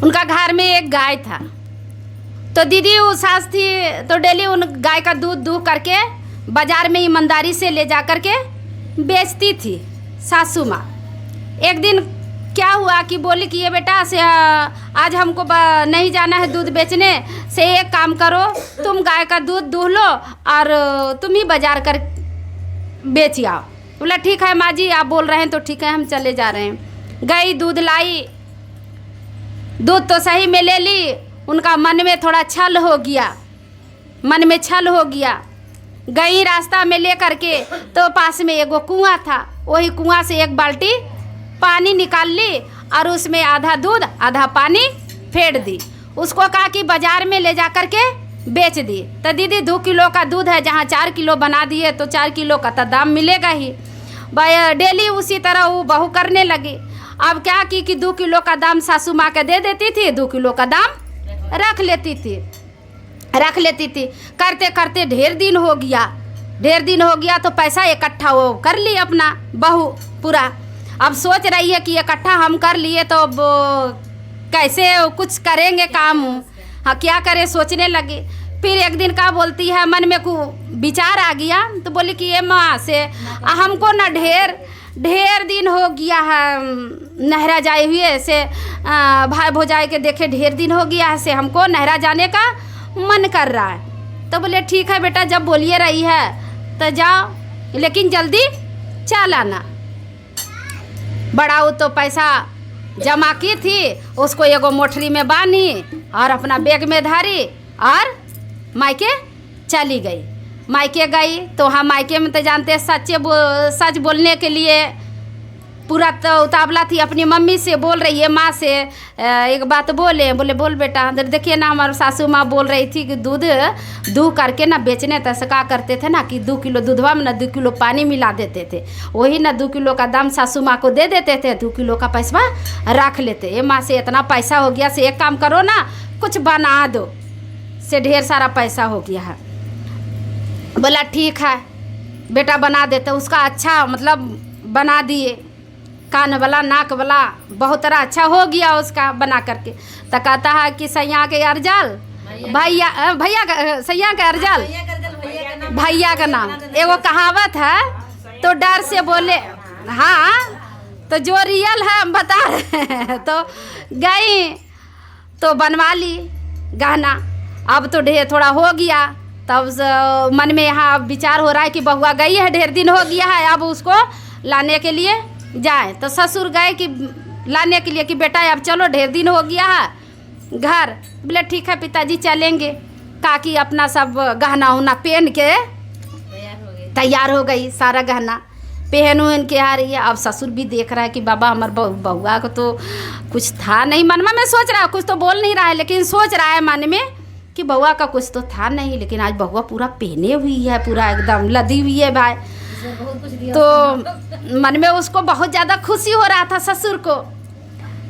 उनका घर में एक गाय था। तो दीदी वो सास थी तो डेली उन गाय का दूध दूह करके बाज़ार में ईमानदारी से ले जा कर के बेचती थी सासू माँ। एक दिन क्या हुआ कि बोली कि ये बेटा से आज हमको नहीं जाना है दूध बेचने, से एक काम करो तुम गाय का दूध दूह लो और तुम ही बाज़ार कर बेच आओ। बोला ठीक है माँ जी, आप बोल रहे हैं तो ठीक है, हम चले जा रहे हैं। गई दूध लाई, दूध तो सही में ले ली। उनका मन में थोड़ा छल हो गया, मन में छल हो गया। गई रास्ता में ले करके तो पास में एगो कुआं था, वही कुआं से एक बाल्टी पानी निकाल ली और उसमें आधा दूध आधा पानी फेंट दी। उसको कहा कि बाज़ार में ले जा कर के बेच दी। तो दीदी 2 किलो का दूध है, जहाँ 4 किलो बना दिए तो 4 किलो का तो दाम मिलेगा ही। भाई डेली उसी तरह वो बहू करने लगी। अब क्या कि 2 किलो का दाम सासू माँ के दे देती थी, 2 किलो का दाम रख लेती थी। करते करते ढेर दिन हो गया तो पैसा इकट्ठा वो कर ली अपना बहू पूरा। अब सोच रही है कि इकट्ठा हम कर लिए तो अब कैसे कुछ करेंगे काम, हाँ क्या करें सोचने लगी। फिर एक दिन का बोलती है, मन में को विचार आ गया तो बोली कि ये माँ से हमको ना ढेर दिन हो गया है नहरा जाए हुए से, भाई भौजाई के देखे ढेर दिन हो गया है से हमको नहरा जाने का मन कर रहा है। तो बोले ठीक है बेटा, जब बोलिए रही है तो जाओ, लेकिन जल्दी चल आना। बड़ा वो तो पैसा जमा की थी, उसको एगो मोटरी में बांधी और अपना बैग में धारी और मायके चली गई। मायके गई तो हाँ मायके में तो जानते सच बोलने के लिए पूरा तो उतावला थी। अपनी मम्मी से बोल रही है, माँ से एक बात बोले बोल बेटा देखिए ना, हमारी सासू माँ बोल रही थी कि दूध दूह करके ना बेचने तो क्या करते थे ना कि 2 किलो दूधवा में ना 2 किलो पानी मिला देते थे, वही ना 2 किलो का दाम सासू माँ को दे देते थे, 2 किलो का पैसा रख लेते। ये माँ से इतना पैसा हो गया से एक काम करो ना, कुछ बना दो, से ढेर सारा पैसा हो गया है। बोला ठीक है बेटा बना देते। उसका अच्छा मतलब बना दिए, कान वाला नाक वाला बहुत तरह अच्छा हो गया उसका बना करके। तो कहता है कि सैया के अर्जल भैया का सैया के अर्जल भैया का नाम एगो कहावत है तो डर से बोले हाँ, तो जो रियल है हम बता रहे हैं। तो गई तो बनवा ली गहना। अब तो ढेर थोड़ा हो गया, तब मन में यहाँ विचार हो रहा है कि बहुआ गई है, ढेर दिन हो गया है, अब उसको लाने के लिए जाए। तो ससुर गए कि लाने के लिए कि बेटा अब चलो ढेर दिन हो गया है घर। बोले ठीक है पिताजी चलेंगे। काकी अपना सब गहना उहना पहन के तैयार हो गई, सारा गहना पहन उहन के आ रही है। अब ससुर भी देख रहा है कि बाबा हमारे बहुआ को तो कुछ था नहीं, मन में सोच रहा है, कुछ तो बोल नहीं रहा है लेकिन सोच रहा है मन में कि बहुआ का कुछ तो था नहीं, लेकिन आज बहुआ पूरा पहने हुई है, पूरा एकदम लदी हुई है भाई। तो मन में उसको बहुत ज़्यादा खुशी हो रहा था ससुर को।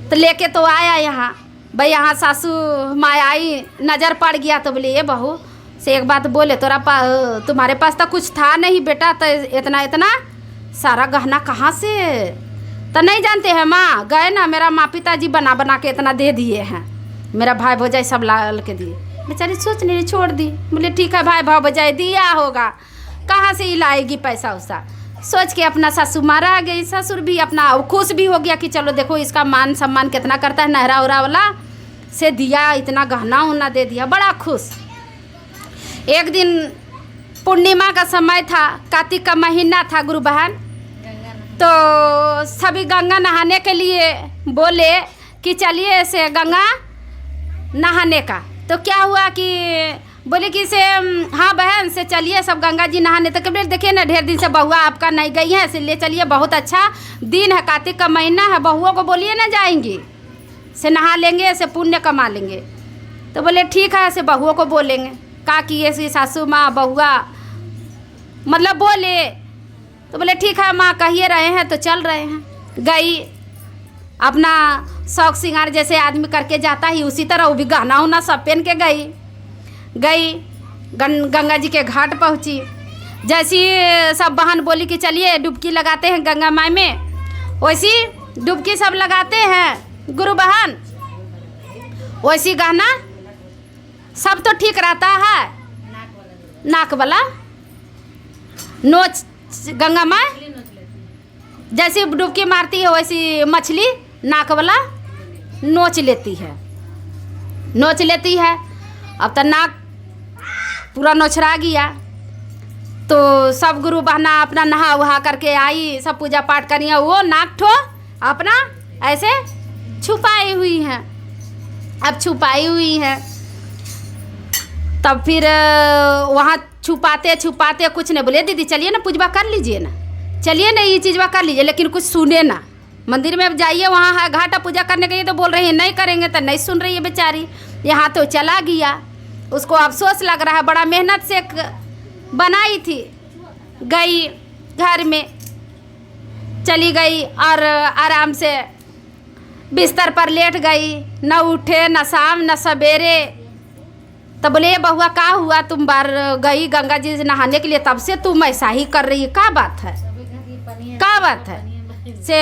तो लेके तो आया यहाँ भाई, यहाँ सासू माँ आई, नज़र पड़ गया तो बोले ये बहू से एक बात बोले, तुम्हारे पास तो कुछ था नहीं बेटा, तो इतना सारा गहना कहाँ से? तो नहीं जानते हैं माँ, गए ना मेरा माँ पिताजी बना के इतना दे दिए हैं, मेरा भाई भौजाई सब ला के दिए। बेचारी सोच नहीं छोड़ दी। बोले ठीक है भाई भौजाई दिया होगा, कहाँ से ही लाएगी पैसा उसा, सोच के अपना सासू मारा आ गई। ससुर भी अपना खुश भी हो गया कि चलो देखो इसका मान सम्मान कितना करता है, नहरा उरा वाला से दिया, इतना गहना उना दे दिया, बड़ा खुश। एक दिन पूर्णिमा का समय था, कार्तिक का महीना था गुरु बहन, तो सभी गंगा नहाने के लिए बोले कि चलिए ऐसे गंगा नहाने का। तो क्या हुआ कि बोले कि से हाँ बहन से चलिए सब गंगा जी नहाने। तो कभी देखिए ना ढेर दिन से बहुआ आपका नहीं गई है, से ले चलिए, बहुत अच्छा दिन है, कार्तिक का महीना है, बहुओं को बोलिए ना जाएंगी से नहा लेंगे, से पुण्य कमा लेंगे। तो बोले ठीक है, से बहुओं को बोलेंगे। का कि ये सासू माँ बहुआ मतलब बोले, तो बोले ठीक है माँ कहिए रहे हैं तो चल रहे हैं। गई अपना शौक श्रृंगार जैसे आदमी करके जाता ही उसी तरह वो भी गहना उना सब पहन के गई गंगा जी के घाट पहुँची। जैसी सब बहन बोली कि चलिए डुबकी लगाते हैं गंगा माई में, वैसी डुबकी सब लगाते हैं गुरु बहन। वैसी गहना सब तो ठीक रहता है। नाक वाला नोच, गंगा माँ जैसी डुबकी मारती है वैसी मछली नाक वाला नोच लेती है, नोच लेती है। अब तो नाक पूरा नोचरा गया तो सब गुरु बहना अपना नहा वहा करके आई, सब पूजा पाठ करी है। वो नाक ठो अपना ऐसे छुपाई हुई हैं, अब छुपाई हुई है। तब फिर वहाँ छुपाते छुपाते कुछ नहीं बोले, दीदी चलिए ना पूजवा कर लीजिए ना, चलिए ना ये चीज़वा कर लीजिए, लेकिन कुछ सुने ना। मंदिर में जाइए, वहाँ है घाटा पूजा करने के लिए तो बोल रही है नहीं करेंगे, तो नहीं सुन रही है बेचारी। यहाँ तो चला गया, उसको अफसोस लग रहा है, बड़ा मेहनत से बनाई थी। गई घर में चली गई और आराम से बिस्तर पर लेट गई, न उठे न शाम न सवेरे। तब बोले ये बहुआ का हुआ, तुम बार गई गंगा जी से नहाने के लिए, तब से तुम ऐसा ही कर रही है, क्या बात है, क्या बात है से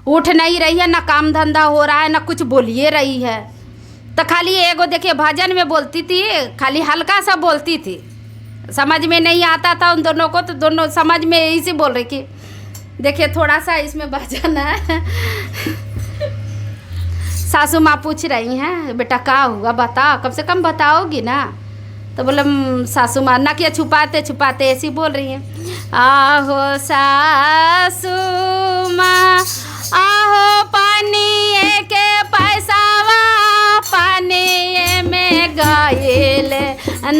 उठ नहीं रही है, ना काम धंधा हो रहा है, ना कुछ बोलिए रही है। तो खाली एगो देखिए भजन में बोलती थी, खाली हल्का सा बोलती थी, समझ में नहीं आता था उन दोनों को, तो दोनों समझ में यही से बोल रही कि देखिए थोड़ा सा इसमें भजन है। सासू माँ पूछ रही हैं बेटा का हुआ बताओ, कम से कम बताओगी ना। तो बोले सासू माँ ना, क्या छुपाते छुपाते ऐसी बोल रही हैं, आहो सासू माँ आहो पानी के पैसावा पानी में गायल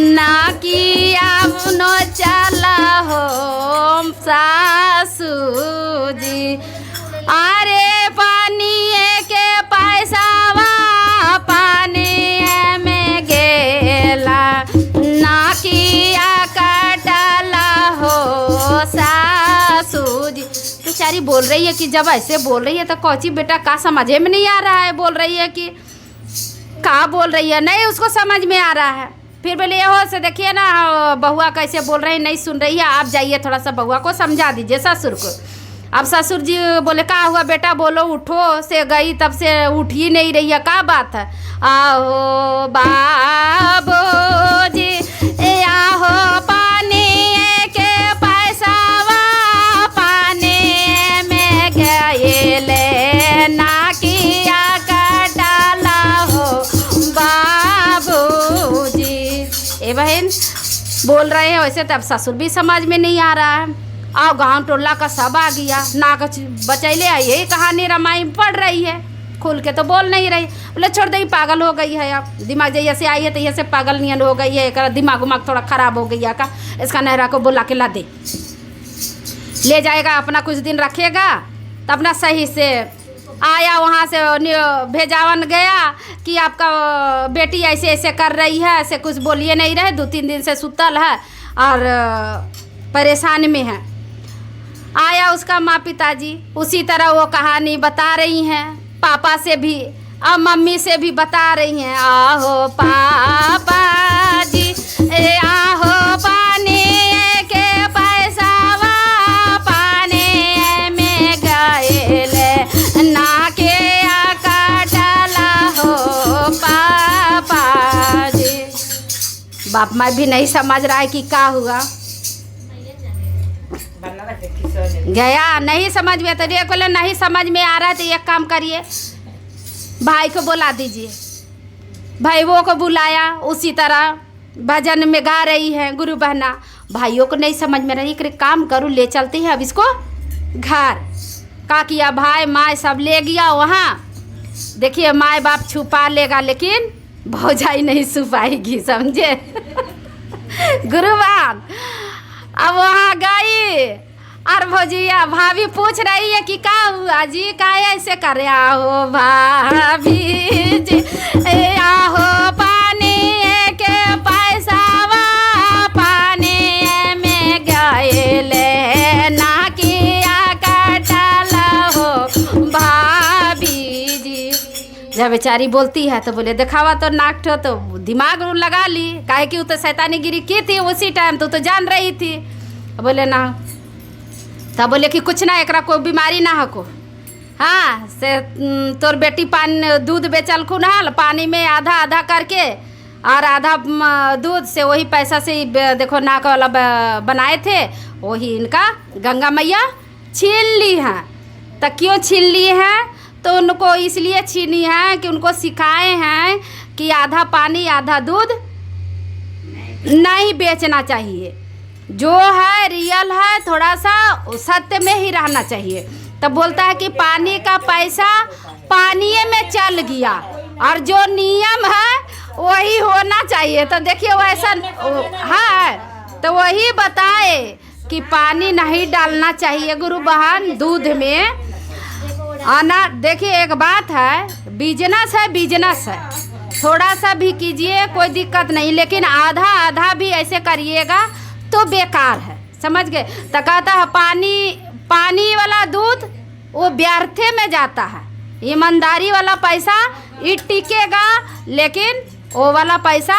ना किया नो चला हो सासू जी, अरे पानी के पैसावा पानी में गेला ना किया कटला हो सासू जी। बेचारी बोल रही है कि जब ऐसे बोल रही है तो कौची बेटा का समझे में नहीं आ रहा है, बोल रही है कि का बोल रही है, नहीं उसको समझ में आ रहा है। फिर बोले ये हो से देखिए ना बहुआ कैसे बोल रही है, नहीं सुन रही है, आप जाइए थोड़ा सा बहुआ को समझा दीजिए ससुर को। अब ससुर जी बोले का हुआ बेटा बोलो, उठो से गई तब से उठ ही नहीं रही है, क्या बात है, आहो बाबू जी आहो पानी के पैसावा पानी में गए ना किया कटाला हो बाबू जी। ए बहन बोल रहे हैं वैसे, तब ससुर भी समझ में नहीं आ रहा है। आओ गांव टोला का सब आ गया, नाक बचैले यही कहानी रामायण पढ़ रही है, खुल के तो बोल नहीं रही। बोले छोड़ दे पागल हो गई है, अब दिमाग जैसे आई है तो ये से पागल नियन हो गई है, एक दिमाग उमाग थोड़ा ख़राब हो गया का, इसका नहरा को बुला के ला दे, ले जाएगा अपना कुछ दिन रखेगा तो अपना सही से आया। वहाँ से भेजावन गया कि आपका बेटी ऐसे ऐसे कर रही है, ऐसे कुछ बोलिए नहीं रहे, 2-3 दिन से सुतल है और परेशान में है। आया उसका माँ पिताजी, उसी तरह वो कहानी बता रही हैं, पापा से भी और मम्मी से भी बता रही हैं, आहो पापा जी आहो पानी के पैसावा पानी में गए ना के कटला हो पापा जी। बाप माँ भी नहीं समझ रहा है कि क्या हुआ, गया नहीं समझ में, तो ये बोले नहीं समझ में आ रहा है तो एक काम करिए भाई को बुला दीजिए। भाइयों को बुलाया, उसी तरह भजन में गा रही है गुरु बहना। भाइयों को नहीं समझ में रही, काम करूँ ले चलते हैं अब इसको घर। का किया भाई माँ सब ले गया वहाँ, देखिए माँ बाप छुपा लेगा लेकिन भौजाई नहीं छुपाएगी, समझे। गुरुवान अब वहाँ गई और भौजिया भाभी पूछ रही है कि का हुआ जी, का ऐसे कर हो भाभी जी आहो पानी के पैसावा पानी में गए ना किया कटला हो भाभी जी। जब बेचारी बोलती है तो बोले दिखावा तो नाक ठो तो दिमाग लगा ली, काहे कि वो तो शैतानी गिरी की थी उसी टाइम, तो जान रही थी। बोले ना, तब बोले कि कुछ ना एकरा कोई बीमारी ना हको, हाँ से तोर बेटी पानी दूध बेचल खुनहाल पानी में आधा आधा करके और आधा दूध से वही पैसा से ही देखो नाक वाला बनाए थे, वही इनका गंगा मैया छीन ली हैं। तो क्यों छीन ली हैं? तो उनको इसलिए छीनी है कि उनको सिखाए हैं कि आधा पानी आधा दूध नहीं बेचना चाहिए, जो है रियल है थोड़ा सा सत्य में ही रहना चाहिए। तो बोलता है कि पानी का पैसा पानी में चल गया और जो नियम है वही होना चाहिए। तो देखिए वैसा है, तो वही बताए कि पानी नहीं डालना चाहिए गुरु बहन दूध में। आना देखिए एक बात है, बिजनेस है, बिजनेस है, थोड़ा सा भी कीजिए कोई दिक्कत नहीं, लेकिन आधा आधा भी ऐसे करिएगा तो बेकार है, समझ गए। तो कहता है पानी वाला दूध वो व्यर्थे में जाता है, ईमानदारी वाला पैसा ये टिकेगा, लेकिन वो वाला पैसा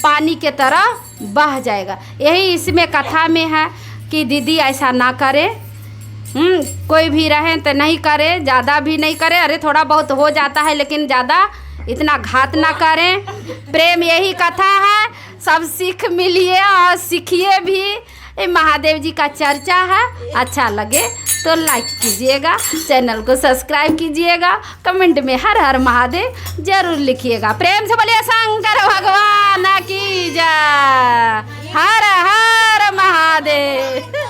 पानी के तरह बह जाएगा। यही इसमें कथा में है कि दीदी ऐसा ना करे, कोई भी रहे तो नहीं करे, ज़्यादा भी नहीं करे, अरे थोड़ा बहुत हो जाता है लेकिन ज़्यादा इतना घात ना करें। प्रेम यही कथा है, सब सीख मिलिए और सीखिए भी। ये महादेव जी का चर्चा है, अच्छा लगे तो लाइक कीजिएगा, चैनल को सब्सक्राइब कीजिएगा, कमेंट में हर हर महादेव जरूर लिखिएगा। प्रेम से बोलिए शंकर भगवान की जय, हर हर महादेव।